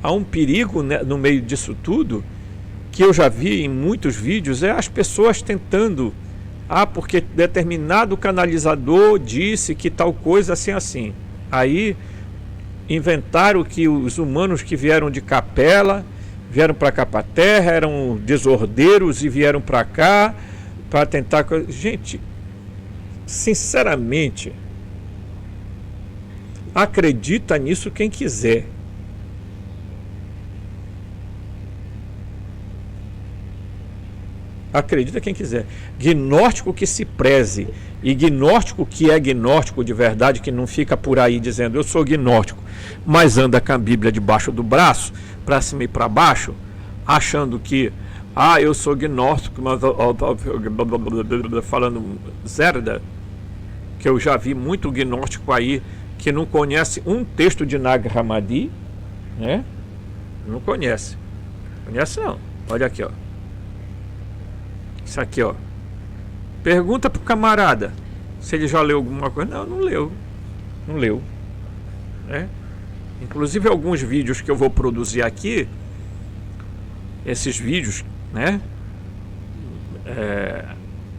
há um perigo, né, no meio disso tudo, que eu já vi em muitos vídeos, as pessoas tentando, porque determinado canalizador disse que tal coisa assim. Aí inventaram que os humanos que vieram de Capela, vieram para cá para a Terra, eram desordeiros e vieram para cá para tentar... Gente, sinceramente, acredita nisso quem quiser. Acredita quem quiser. Gnóstico que se preze, e gnóstico que é gnóstico de verdade, que não fica por aí dizendo eu sou gnóstico, mas anda com a Bíblia debaixo do braço, para cima e para baixo, achando que eu sou gnóstico, mas falando zerda, que eu já vi muito gnóstico aí que não conhece um texto de Nag Hammadi, né? Não conhece. Conhece não. Olha aqui, ó. Isso aqui, ó. Pergunta pro camarada se ele já leu alguma coisa. Não leu. Não leu. Inclusive alguns vídeos que eu vou produzir aqui, esses vídeos, né,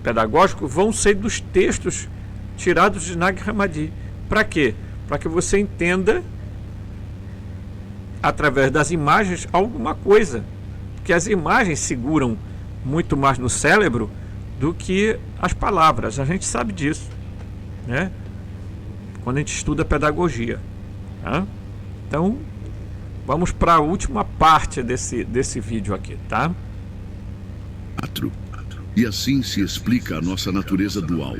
pedagógicos, vão ser dos textos tirados de Nag Hammadi. Para quê? Para que você entenda, através das imagens, alguma coisa. Porque as imagens seguram muito mais no cérebro do que as palavras. A gente sabe disso, né? Quando a gente estuda pedagogia, tá? Então, vamos para a última parte desse vídeo aqui, tá? E assim se explica a nossa natureza dual.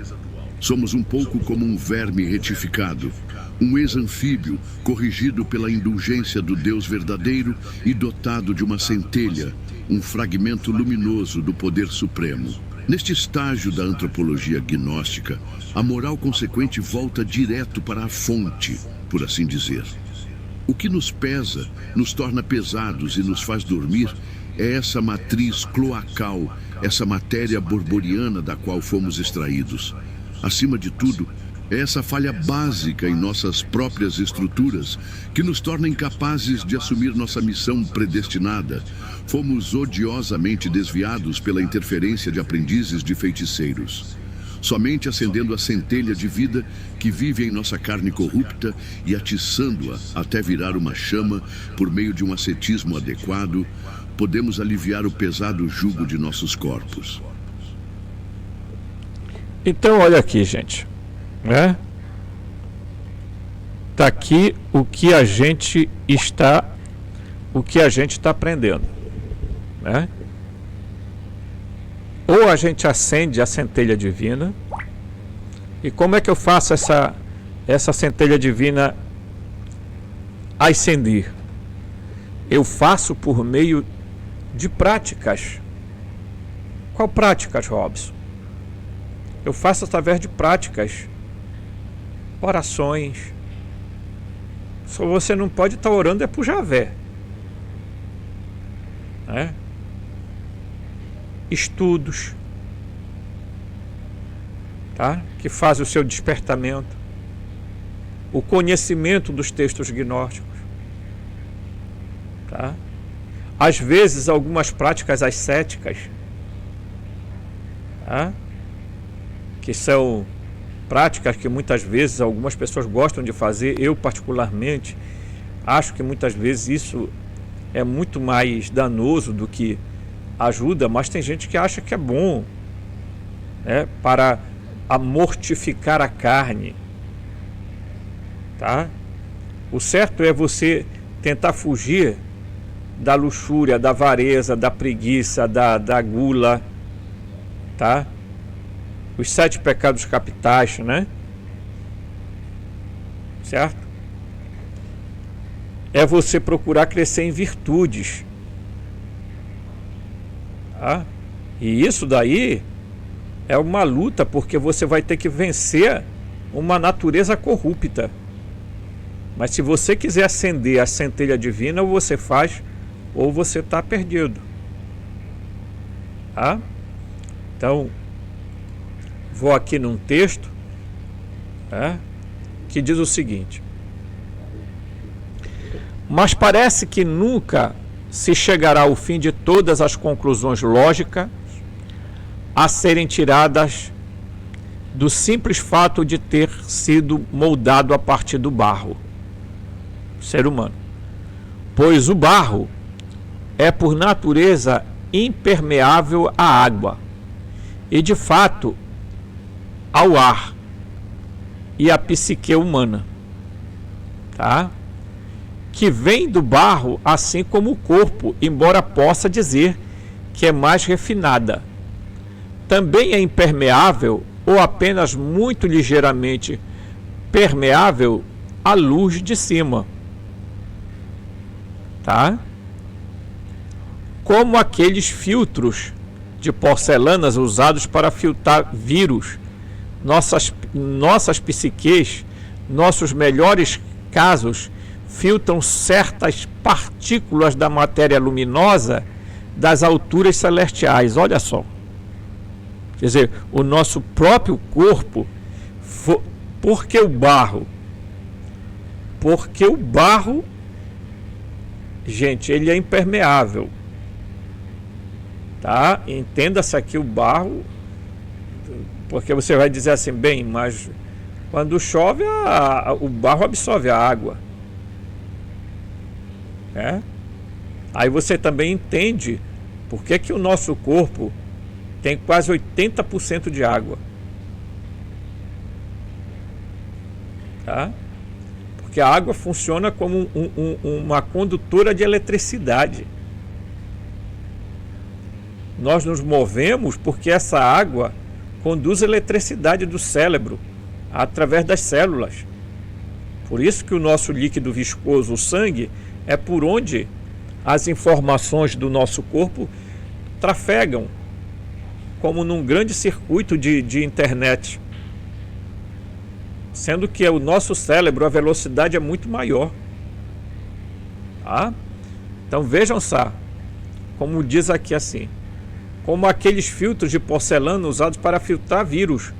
Somos um pouco como um verme retificado, um ex-anfíbio corrigido pela indulgência do Deus verdadeiro e dotado de uma centelha, um fragmento luminoso do poder supremo. Neste estágio da antropologia gnóstica, a moral consequente volta direto para a fonte, por assim dizer. O que nos pesa, nos torna pesados e nos faz dormir é essa matriz cloacal, essa matéria borboriana da qual fomos extraídos. Acima de tudo, é essa falha básica em nossas próprias estruturas que nos torna incapazes de assumir nossa missão predestinada. Fomos odiosamente desviados pela interferência de aprendizes de feiticeiros. Somente acendendo a centelha de vida que vive em nossa carne corrupta e atiçando-a até virar uma chama por meio de um ascetismo adequado, podemos aliviar o pesado jugo de nossos corpos. Então, olha aqui, gente, né? Tá aqui o que a gente está aprendendo, né? Ou a gente acende a centelha divina. E como é que eu faço essa centelha divina acender? Eu faço por meio de práticas. Qual práticas, Robson? Eu faço através de práticas, orações. Só você não pode estar orando por Javé, né? Estudos, tá? Que fazem o seu despertamento, o conhecimento dos textos gnósticos, tá? Às vezes algumas práticas ascéticas, tá? Que são práticas que muitas vezes algumas pessoas gostam de fazer. Eu particularmente acho que muitas vezes isso é muito mais danoso do que ajuda, mas tem gente que acha que é bom, né, para mortificar a carne, tá? O certo é você tentar fugir da luxúria, da avareza, da preguiça, da gula, tá? Os 7 pecados capitais, né? Certo? É você procurar crescer em virtudes. Tá? E isso daí é uma luta, porque você vai ter que vencer uma natureza corrupta. Mas se você quiser acender a centelha divina, ou você faz, ou você está perdido. Tá? Então, vou aqui num texto, né, que diz o seguinte: mas parece que nunca se chegará ao fim de todas as conclusões lógicas a serem tiradas do simples fato de ter sido moldado a partir do barro, ser humano. Pois o barro é por natureza impermeável à água e de fato ao ar e à psique humana, tá? Que vem do barro, assim como o corpo, embora possa dizer que é mais refinada. Também é impermeável ou apenas muito ligeiramente permeável à luz de cima, tá? Como aqueles filtros de porcelanas usados para filtrar vírus. Nossas psiques, nossos melhores casos, filtram certas partículas da matéria luminosa das alturas celestiais. Olha só. Quer dizer, o nosso próprio corpo, por que o barro? Porque o barro, gente, ele é impermeável. Tá? Entenda-se aqui o barro, porque você vai dizer assim, bem, mas quando chove o barro absorve a água. Aí você também entende por que o nosso corpo tem quase 80% de água. Tá? Porque a água funciona como uma condutora de eletricidade. Nós nos movemos porque essa água conduz eletricidade do cérebro através das células. Por isso que o nosso líquido viscoso, o sangue, é por onde as informações do nosso corpo trafegam, como num grande circuito de internet. Sendo que o nosso cérebro, a velocidade é muito maior. Tá? Então vejam só, como diz aqui assim, como aqueles filtros de porcelana usados para filtrar vírus.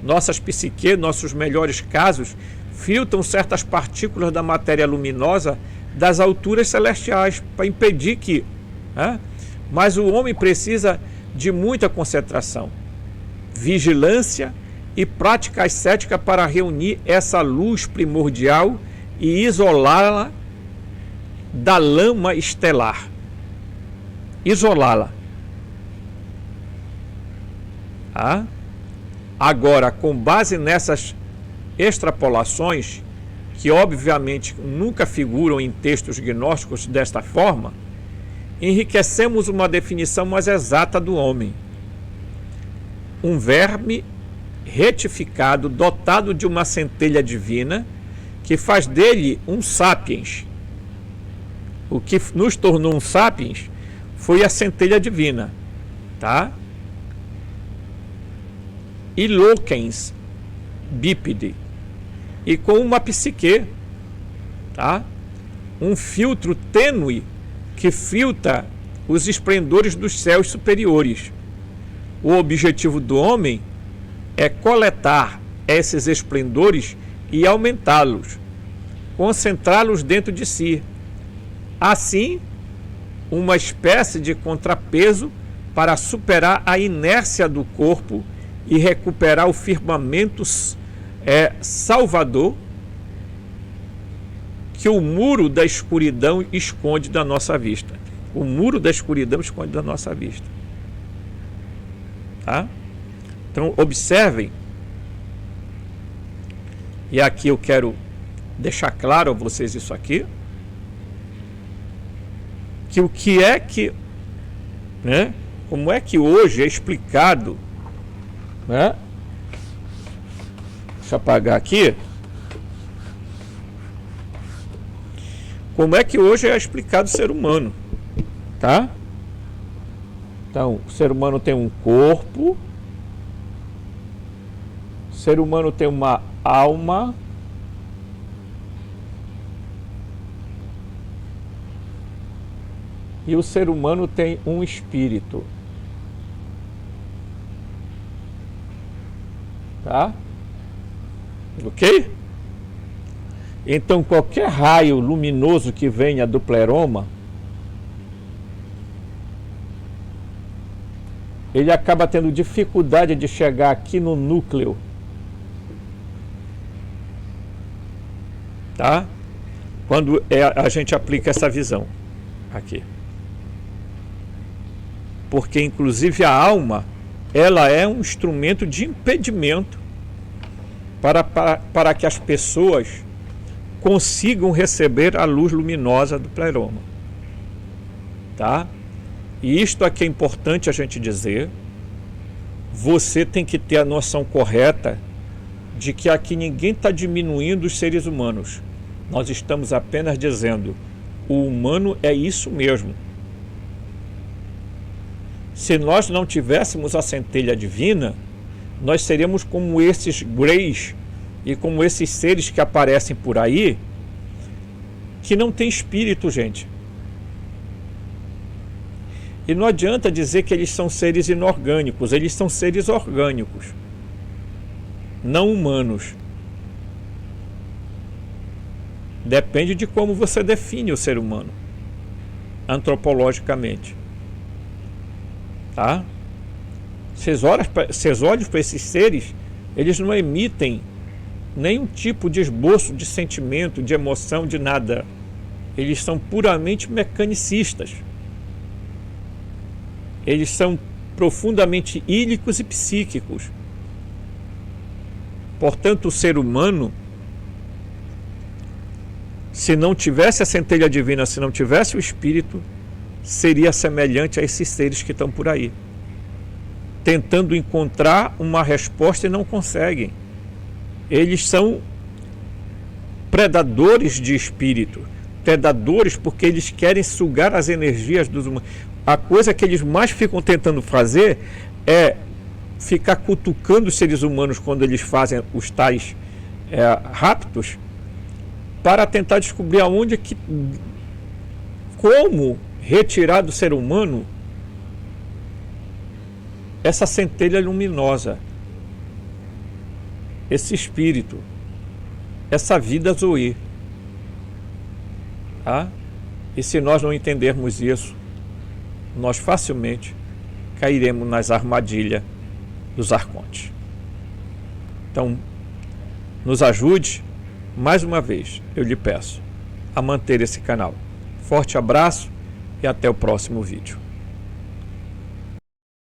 Nossas psiques, nossos melhores casos, filtram certas partículas da matéria luminosa das alturas celestiais para impedir que... Mas o homem precisa de muita concentração, vigilância e prática ascética para reunir essa luz primordial e isolá-la da lama estelar. Isolá-la. Agora, com base nessas extrapolações, que obviamente nunca figuram em textos gnósticos desta forma, enriquecemos uma definição mais exata do homem. Um verme retificado, dotado de uma centelha divina, que faz dele um sapiens. O que nos tornou um sapiens foi a centelha divina, tá? E loquens bípede, e com uma psique, tá? Um filtro tênue que filtra os esplendores dos céus superiores. O objetivo do homem é coletar esses esplendores e aumentá-los, concentrá-los dentro de si. Assim, uma espécie de contrapeso para superar a inércia do corpo e recuperar o firmamento salvador que o muro da escuridão esconde da nossa vista. O muro da escuridão esconde da nossa vista. Tá? Então, observem, e aqui eu quero deixar claro a vocês isso aqui, que o que é que, como é que hoje é explicado, deixa eu apagar aqui, como é que hoje é explicado o ser humano, tá? Então, o ser humano tem um corpo, o ser humano tem uma alma, e o ser humano tem um espírito. Tá? Ok? Então, qualquer raio luminoso que venha do pleroma, ele acaba tendo dificuldade de chegar aqui no núcleo. Tá? Quando a gente aplica essa visão aqui. Porque, inclusive, a alma, ela é um instrumento de impedimento para que as pessoas consigam receber a luz luminosa do pleroma. Tá? E isto aqui é importante a gente dizer. Você tem que ter a noção correta de que aqui ninguém está diminuindo os seres humanos. Nós estamos apenas dizendo, o humano é isso mesmo. Se nós não tivéssemos a centelha divina, nós seríamos como esses greys e como esses seres que aparecem por aí, que não tem espírito, gente. E não adianta dizer que eles são seres inorgânicos, eles são seres orgânicos, não humanos. Depende de como você define o ser humano, antropologicamente. Tá? Vocês olham para esses seres, eles não emitem nenhum tipo de esboço de sentimento, de emoção, de nada. Eles são puramente mecanicistas. Eles são profundamente ílicos e psíquicos. Portanto, o ser humano, se não tivesse a centelha divina, se não tivesse o espírito, seria semelhante a esses seres que estão por aí, tentando encontrar uma resposta e não conseguem. Eles são predadores de espírito, predadores porque eles querem sugar as energias dos humanos. A coisa que eles mais ficam tentando fazer é ficar cutucando os seres humanos quando eles fazem os tais raptos, para tentar descobrir aonde que, como retirar do ser humano essa centelha luminosa, esse espírito, essa vida Zoe. Tá? E se nós não entendermos isso, nós facilmente cairemos nas armadilhas dos arcontes. Então, nos ajude, mais uma vez, eu lhe peço, a manter esse canal. Forte abraço e até o próximo vídeo.